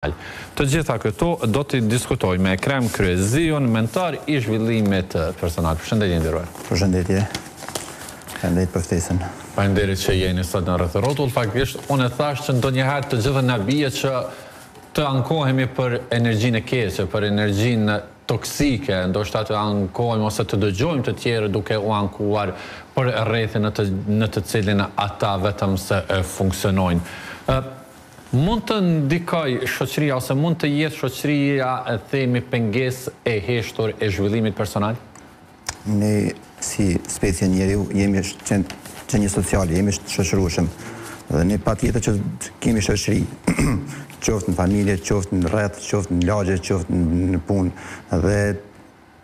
Të gjitha këto do të diskutoj me Ekrem Kryeziun, mentor i zhvillimit personal. Përshëndetje nderuar. Përshëndetje. Faleminderit për ftesën. Faleminderit që jeni sot në Rreth Rrotull. Faktikisht unë thash që ndonjëherë të gjithë na bie që të ankohemi për energjinë e keqe, për energjinë toksike, ndoshta të ankohemi ose të dëgjojmë të tjerë duke u ankuar për rrethin në të cilin ata vetëm se funksionojnë. Mund të ndikoj shoqëria ose mund të jetë shoqëria themi pengesë e heshtur e zhvillimit personal? Ne si specie njeriu jemi qenie sociale, jemi shoqërueshëm. Dhe ne patjetër që kemi shoqëri, qoftë në familje, qoftë në rreth, qoftë në lagje, qoftë në punë. Dhe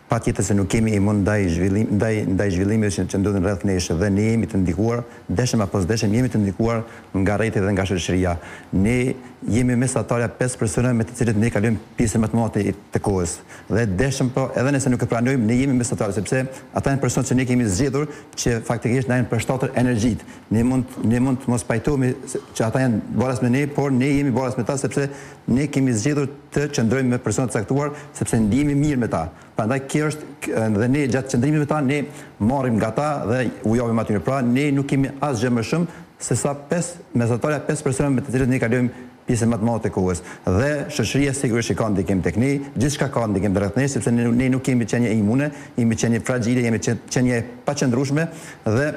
patjetër se nuk kemi imun ndaj zhvillimit që ndodhin rreth nesh dhe ne jemi të ndikuar, deshëm apo s'deshëm, jemi të ndikuar nga rrethit dhe nga shoqëria. Ne jemi mesatarja 5 persona me të cilët ne kalojmë pjesën më të madhe të kohës. Dhe deshëm po, edhe nëse nuk e pranojmë, ne jemi mesatarë, sepse ata janë personë që ne kemi zgjedhur që faktikisht na janë përshtatër energjitë. Ne mund të mos pajtohemi që ata janë baraz me ne, por ne jemi baraz me ta sepse ne kemi zgjedhur të qëndrojmë me persona të caktuar sepse ndihemi mirë me ta. Prandaj kjo është dhe ne gjatë qëndrimit me ta ne marrim nga ta dhe u japim aty. Pra ne nuk kemi asgjë më shumë se sa mesatarja 5 persona me të cilët ne kalojmë pjesën më të madhe të kohës. Dhe shoqëria sigurisht ka ndikim tek ne, gjithçka ka ndikim rreth ne, sepse ne nuk kemi qenie imune, jemi qenie fragjile, jemi qenie pa qëndrueshme dhe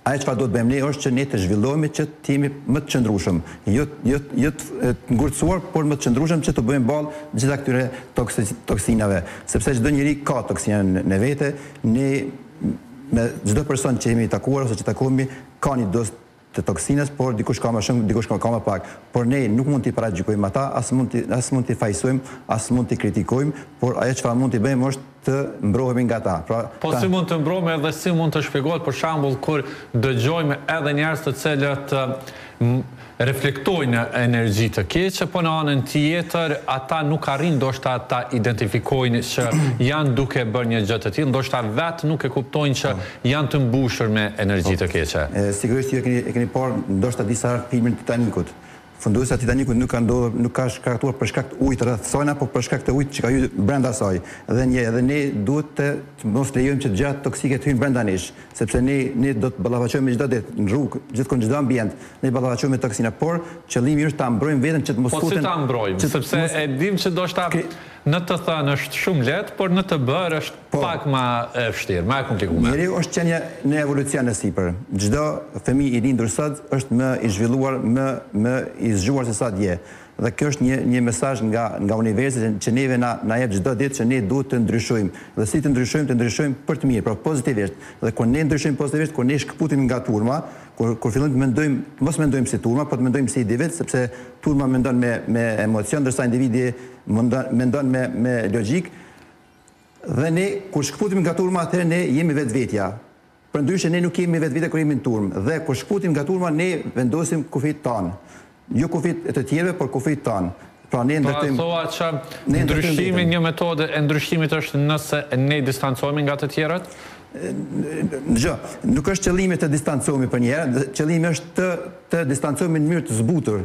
ajo çfarë do të bëjmë ne është që ne të zhvillohemi që të jemi më të qëndrueshëm, jo të ngurtësuar, por më të qëndrueshëm që të bëjmë ballë gjitha këtyre toksinave, sepse çdo njeri ka toksina në vete, ne me çdo person që jemi takuar ose që takohemi ka një dozë të toksinës, por dikush ka më shumë, dikush ka më pak. Por ne nuk mund t'i paragjykojmë ata, as mund t'i fajsojmë, as mund t'i kritikojmë, por ajo çfarë mund t'i bëjmë është të mbrohemi nga ta. Po si mund të mbrohemi edhe si mund të shpjegohet për shembull kur dëgjojmë edhe njerëz të cilët reflektojnë energji të keqe, po në anën tjetër ata nuk arrin ndoshta ta identifikojnë që janë duke bërë një gjë të tillë, ndoshta vetë nuk e kuptojnë që janë të mbushur me energji të keqe. Sigurisht ju e keni parë ndoshta disa filmin Titanikut. Funduesa Titanikut nuk ka shkaktuar për shkak të ujit rreth saj, por për shkak të ujit që ka hyrë brenda saj. Dhe ne duhet të mos lejojmë që gjëra toksike të hyjnë brenda nesh, sepse ne do të ballafaqohemi çdo ditë në rrugë, gjithkohë çdo ambient, ne ballafaqohemi me toksina, por qëllimi është ta mbrojmë veten që të mos futen. Po si ta mbrojmë, sepse e dim që ndoshta në të thënë është shumë lehtë, por në të bërë është pak më e vështirë, më e komplikuar. Njeriu është qenie në evolucion në sipër. Çdo fëmijë i lindur sot është më i zhvilluar, më i zgjuar se sa dje. Dhe kjo është një mesazh nga universi që neve na jep çdo ditë që ne duhet të ndryshojmë. Dhe si të ndryshojmë për të mirë, pra pozitivisht. Dhe kur ne ndryshojmë pozitivisht, kur ne shkëputim nga turma, kur fillojmë të mendojmë, mos mendojmë si turma, por të mendojmë si individ, sepse turma mendon me emocion, ndërsa individi mendon me logjik. Dhe ne kur shkëputim nga turma, atëherë ne jemi vetvetja. Përndryshe ne nuk kemi vetvetë kur jemi në turmë. Dhe kur shkëputim nga turma, ne vendosim kufijt tanë. Jo kufijt e të tjerëve, por kufijt tanë. Pra ne ndërtojmë. Pra thua që ndryshimi një metodë e ndryshimit është nëse ne distancohemi nga të tjerët? Nuk është qëllimi të distancohemi për njerë, qëllimi është të distancohemi në mënyrë të zbutur,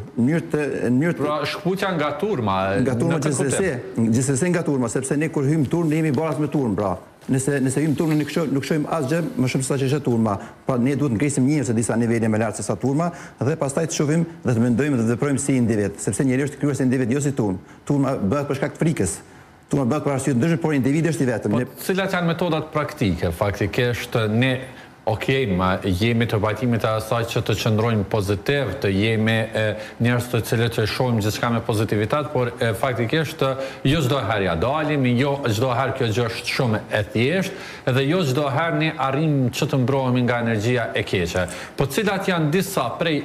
Pra shkputja nga turma. Nga turma gjithsesi nga turma, sepse ne kur hyjmë turmë ne jemi baraz me turmë, pra. Nëse hyjmë turmë nuk shohim asgjë më shumë se sa që është turma. Pra ne duhet ngrisim njëherë se disa nivele më lart se sa turma dhe pastaj të shohim dhe të mendojmë dhe të veprojmë si individ, sepse njeriu është krijuar si individ, jo si turmë. Turma bëhet për shkak të frikës. Turma bëhet për arsye të ndryshme, por individi është i vetëm. Cilat janë metodat praktike? Faktikisht ne jemi të pajtimit të asaj që të qëndrojmë pozitiv, të jemi njerëz të cilët të shohim gjithçka me pozitivitet, por faktikisht jo çdo herë ja dalim, jo çdo herë kjo gjë është shumë e thjeshtë dhe jo çdo herë ne arrim që të mbrohemi nga energjia e keqe. Po cilat janë disa prej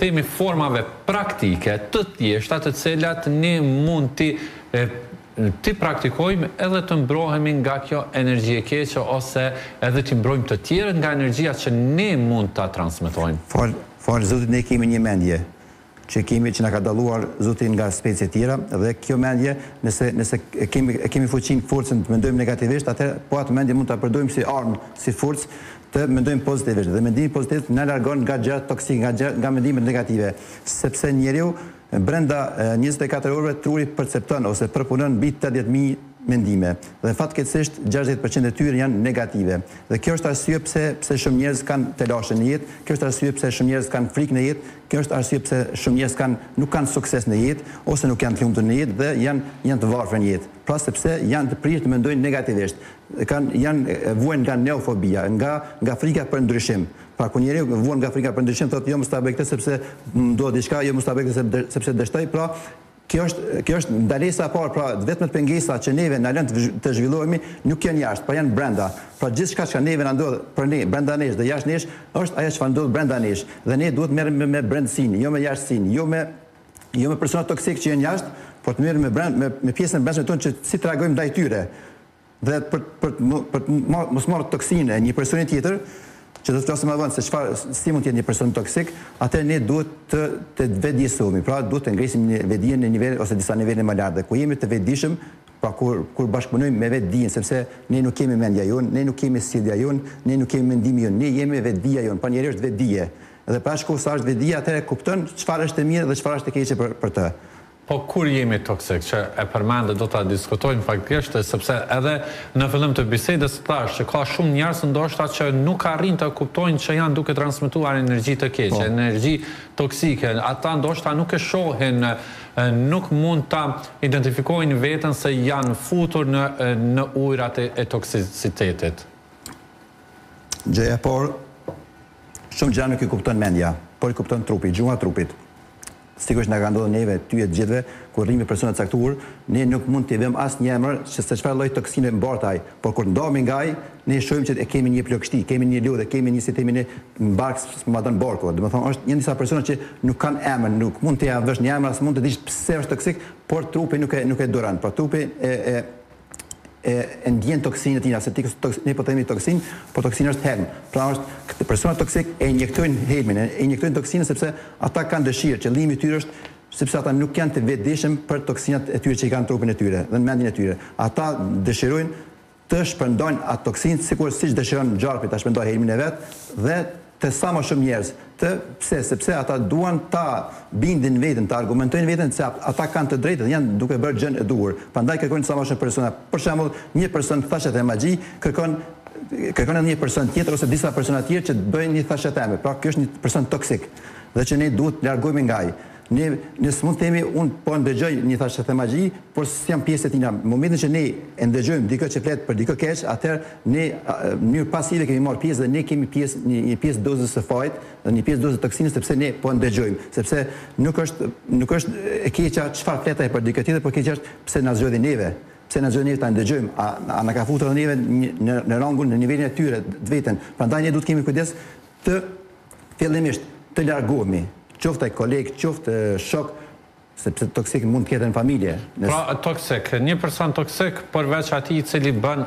themi formave praktike të thjeshta të cilat ne mund ti praktikojmë edhe të mbrohemi nga kjo energji e keqe ose edhe të mbrojmë të tjerët nga energjia që ne mund ta transmetojmë. Falë Zotit, ne kemi një mendje që na ka dalluar Zoti nga specie tjera dhe kjo mendje, nëse kemi fuqinë, forcën të mendojmë negativisht, atëherë po atë mendje mund ta përdorim si armë, si forcë të mendojmë pozitivisht. Dhe mendimi pozitiv na largon nga gjërat toksike, nga mendimet negative, sepse njeriu brenda 24 orëve truri percepton ose përpunon mbi 80.000 mendime dhe fatkeqësisht 60% e tyre janë negative. Dhe kjo është arsye pse shumë njerëz kanë telashe në jetë, kjo është arsye pse shumë njerëz kanë frikë në jetë, kjo është arsye pse shumë njerëz nuk kanë sukses në jetë ose nuk janë të lumtur në jetë dhe janë të varfër në jetë. Pra sepse janë të prirë të mendojnë negativisht. Janë vuajnë nga neofobia, nga frika për ndryshim. Pra kur njeriu vuan nga frika për ndryshim thotë jo mos ta bëj këtë sepse më duhet diçka, jo mos ta bëj këtë sepse dështoj. Pra kjo është ndalesa e parë, pra vetëm pengesa që neve na lën të zhvillohemi nuk janë jashtë, por janë brenda. Pra gjithçka që neve na ndodh për ne, brenda nesh dhe jashtë nesh, është ajo që ndodh brenda nesh. Dhe ne duhet merrem me brendësinë, jo me jashtësinë, jo me persona toksik që janë jashtë, por të merrem me pjesën e brendshme tonë që si trajgojmë ndaj tyre. Dhe për mos marrë toksinë e një personi tjetër, që do të flasim më vonë se si mund të jetë një person toksik, atëherë ne duhet të vetëdijsohemi, pra duhet të ngrisim vetdijen në nivel ose disa nivele më lartë. Ku jemi të vetëdijshëm, pra kur bashkëpunojmë me vetdijen, sepse ne nuk kemi mendja jonë, ne nuk kemi sjellja jonë, ne nuk kemi mendimin jonë, ne jemi vetdija jonë, pa njeriu është vetdije. Dhe pra shku sa është vetdija, atëherë kupton çfarë është e mirë dhe çfarë është e keqe për të. Po kur jemi toksik, që e përmendë do ta diskutojmë faktikisht, sepse edhe në fillim të bisedës thash që ka shumë njerëz ndoshta që nuk arrin të kuptojnë që janë duke transmetuar energji të keqe, energji toksike. Ata ndoshta nuk e shohin, nuk mund ta identifikojnë veten se janë futur në ujërat e toksicitetit. Gjëja por shumë gjëra nuk i kupton mendja, por i kupton trupi, gjuha e trupit. Sigurisht na ka ndodhur neve, ty e të gjithëve, kur rrim me persona të caktuar, ne nuk mund t'i vëmë asnjë emër se çfarë lloj toksine mbartaj, por kur ndahemi nga ai, ne shohim që e kemi një plagështi, kemi një lodhë, kemi një si themi ne mbark, madon barku. Domethënë është një disa persona që nuk kanë emër, nuk mund t'i vësh një emër, as mund të dish pse është toksik, por trupi nuk e duron. Pra trupi e ndjen toksinë e tina, se ne po themi toksinë, por toksina është helm. Pra është persona toksik e injektojnë helmin, e injektojnë toksinën sepse ata kanë dëshirë, qëllimi i tyre është sepse ata nuk janë të vetëdijshëm për toksinat e tyre që i kanë trupin e tyre dhe në mendjen e tyre. Ata dëshirojnë të shpërndojnë atë toksinë siç dëshiron gjarpi ta shpërndojë helmin e vet dhe të sa më shumë njerëz. Sepse ata duan ta bindin veten, ta argumentojnë veten se ata kanë të drejtë dhe janë duke bërë gjën e duhur. Prandaj kërkojnë sa më shumë persona. Për shembull, një person thashet e magji kërkon edhe një person tjetër ose disa persona tjerë që bëjnë një thasheteme. Pra kjo është një person toksik dhe që ne duhet të largohemi nga ai. Ne s'mund themi unë po ndëgjoj një thashet e magji, por s'jam pjesë e tina. Në momentin që ne e ndëgjojmë dikë që flet për dikë keq, atëherë ne në mënyrë pasive kemi marrë pjesë dhe ne kemi një pjesë dozës së fajit dhe një pjesë dozës toksinës sepse ne po ndëgjojmë, sepse nuk është e keqja çfarë flet ai për dikë tjetër, por keqja është pse na zgjodhi neve. Pse na zgjodhi neve ta ndëgjojmë, a na ka futur neve në rangun, në nivelin e tyre të veten. Prandaj ne duhet kemi kujdes të fillimisht të largohemi. Qoftë koleg, qoftë shok, sepse toksik mund të ketë në familje. Pra toksik, një person toksik përveç atij i cili bën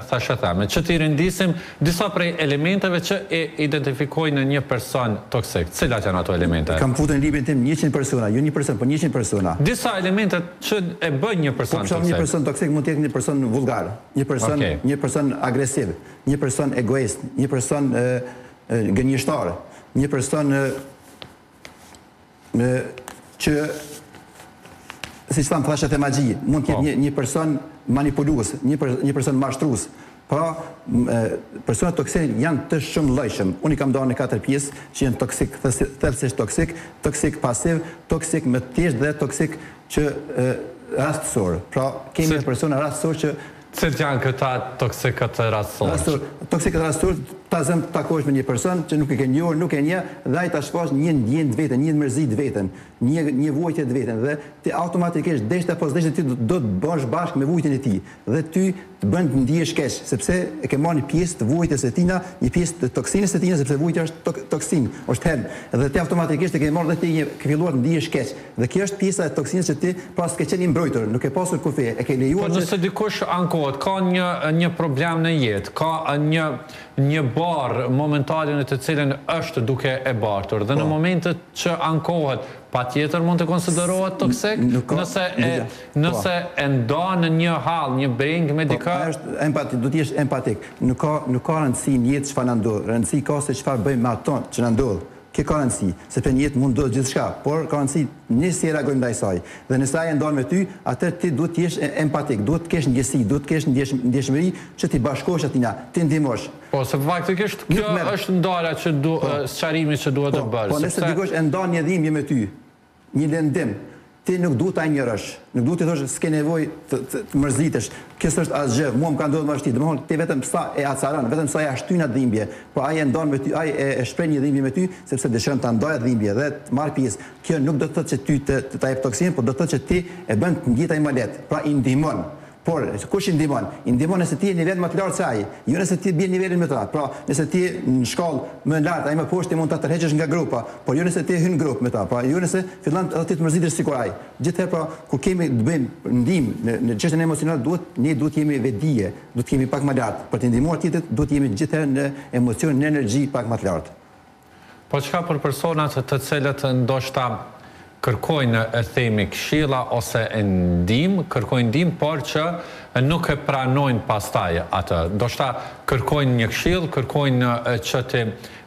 thashetame, që t'i rendisim disa prej elementeve që e identifikojnë një person toksik. Cilat janë ato elemente? Kam futur në librin tim 100 persona, jo një person, por 100 persona. Disa elemente që e bën një person toksik. Një person toksik mund të jetë një person vulgar, një person agresiv, një person egoist, një person gënjeshtar, një person që si që thamë thashet e magji, mund të jetë një person manipulues, një person mashtrues. Pra, personat toksik janë të shumë llojshëm. Unë i kam ndarë në 4 pjesë që janë toksik, thellësisht toksik, toksik pasiv, toksik më thjesht dhe toksik që rastësor. Pra, kemi persona rastësor që Cilat janë këta toksikët rastësor? Toksikët rastësor, ta zëm të takosh me një person që nuk e ke njohur, nuk e njeh, dhe ai ta shpash një ndjenjë të veten, një mërzi të veten, një vujtje të veten dhe ti automatikisht deshte apo s'deshte ti do të bësh bashkë me vujtjen e tij dhe ty të bën të ndihesh keq, sepse e ke marrë një pjesë të vujtjes së tina, një pjesë të toksinës së tina, sepse vujtja është toksinë, është helm, dhe ti automatikisht e ke marrë dhe ti ke filluar të ndihesh keq. Dhe kjo është pjesa e toksinës që ti pas ke qenë i mbrojtur, nuk e pasur kufi, e ke lejuar. Po nëse dikush ankohet, ka një problem në jetë, ka një barë momentale në të cilën është duke e bartur, dhe në momentet që ankohet, pa tjetër mund të konsiderohet toksik, nëse e nda në një hall, një breng me dika. Du t'jesh empatik, nuk ka rëndësi në jetë çfarë na ndodh, rëndësi ka se çfarë bëjmë me ato që na ndodh. ke ka rëndësi, sepse në jetë mund ndodh gjithçka, por ka rëndësi ne si reagojmë ndaj saj. Dhe nëse ai e ndon me ty, atë ti duhet të jesh empatik, duhet të kesh ndjesi, duhet të kesh ndjeshmëri që ti bashkohesh atina, ti ndihmosh. Po, se faktikisht kjo është ndarja që sqarimi që duhet të bësh. Po, nëse dikush e ndon një dhimbje me ty, një lëndim, ti nuk duhet ta injorosh, nuk duhet të thosh s'ke nevojë të mërzitesh. Kjo s'është asgjë, mua më ka ndodhur më vështirë. Domethënë ti vetëm sa e acaron, vetëm sa ja shtyn atë dhimbje, po ai e ndon me ty, ai e shpreh një dhimbje me ty sepse dëshiron ta ndajë atë dhimbje dhe të marr pjesë. Kjo nuk do të thotë që ty ta jep toksinë, por do të thotë që ti e bën të ndjetaj më lehtë. Pra i ndihmon. Por kush i ndihmon? I ndihmon nëse ti je në nivel më të lartë se ai, jo nëse ti bie në nivelin më të lartë. Pra, nëse ti në shkollë më lart, ai më poshtë ti mund ta tërheqësh nga grupa, por jo nëse ti hyn grup me ta. Pra, jo nëse fillon ti të mërzitesh sikur ai. Gjithherë pra, kur kemi të bëjmë ndihmë në çështjen emocionale, ne duhet jemi vedije, duhet kemi pak më lart. Për të ndihmuar tjetrit, duhet jemi gjithherë në emocion, në energji pak më të lartë. Po çka për personat të cilët ndoshta kërkojnë e themi këshilla ose ndihmë, kërkojnë ndihmë, por që nuk e pranojnë pastaj atë. Ndoshta kërkojnë një këshill, kërkojnë që të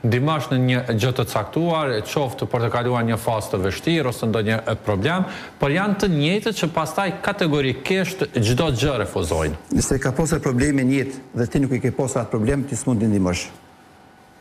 ndihmosh në një gjë të caktuar, qoftë për të kaluar një fazë të vështirë ose ndonjë problem, por janë të njëjtët që pastaj kategorikisht çdo gjë refuzojnë. Nëse ka pasur probleme në jetë dhe ti nuk i ke pasur atë problem, ti s'mund të ndihmosh.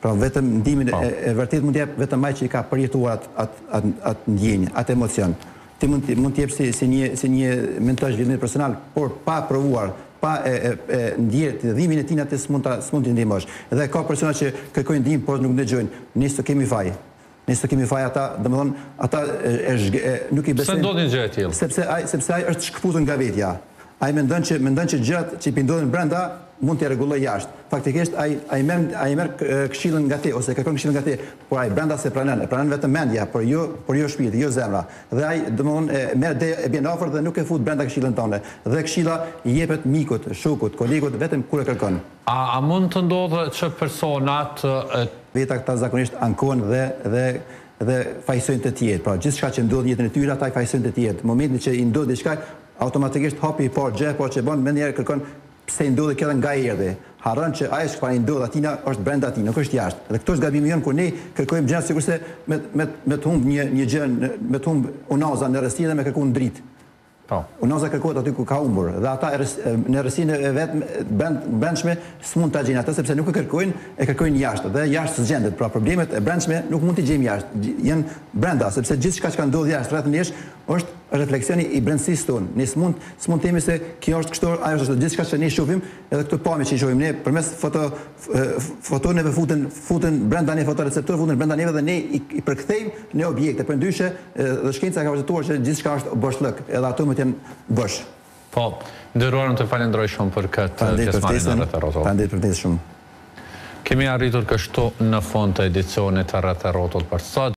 Pra vetëm ndihmën e vërtet mund të jap vetëm ai që i ka përjetuar atë ndjenjë, atë emocion. Ti mund të jep si një mentor zhvillim personal, por pa provuar, pa ndjer të dhimbjen e tij atë s'mund të ndihmosh. Dhe ka persona që kërkojnë ndihmë por nuk dëgjojnë. Ne s'to kemi faj. Ne s'to kemi faj ata, domethënë ata nuk i besojnë. Pse ndodhin gjëra të tilla? Sepse ai është shkëputur nga vetja. Ai mendon që gjërat që i ndodhin brenda mund t'i rregulloj jashtë. Faktikisht ai merr këshillën nga ti ose kërkon këshillën nga ti, por ai brenda se pranon vetëm mendja, por jo shpirti, jo zemra. Dhe ai domthonë merr e bën afër dhe nuk e fut brenda këshillën tonë. Dhe këshilla i jepet mikut, shokut, kolegut vetëm kur e kërkon. A mund të ndodhë që personat veta këta zakonisht ankohen dhe fajsojnë të tjerë. Pra gjithçka që ndodh në jetën e tyre ata i fajsojnë të tjerë. Momentin që i ndodh diçka, automatikisht hapi i parë gjë, por që bën më njëherë kërkon pse i ndodhi kjo nga erdhi. Harron që ajo që i ndodh atina është brenda atij, nuk është jashtë. Dhe këto është gabimi jon kur ne kërkojmë gjë sikurse me të humb një gjë, me të humb unaza në rresti dhe me kërkuar dritë. Po. Unaza kërkohet aty ku ka humbur dhe ata në rresinë e vet brendshme s'mund ta gjejnë atë sepse nuk e kërkojnë jashtë dhe jashtë s'gjendet. Pra problemet e brendshme nuk mund t'i gjejmë jashtë, janë brenda sepse gjithçka që ka ndodhur jashtë rreth nesh është refleksioni i brendësisë tonë. Ne s'mund të themi se kjo është kështu, ajo është gjithçka që ne shohim, edhe këtë pamje që i shohim ne përmes fotoneve futen brenda ne fotoreceptor, futen brenda neve dhe ne i përkthejmë në objekte. Përndryshe dhe shkenca ka vërtetuar që gjithçka është boshllëk, edhe ato më të jenë bosh. Po, nderuar, të falenderoj shumë për këtë pjesëmarrje në Rreth e Rrotull. Faleminderit shumë. Kemi arritur kështu në fund të edicionit të Rreth e Rrotull për sot.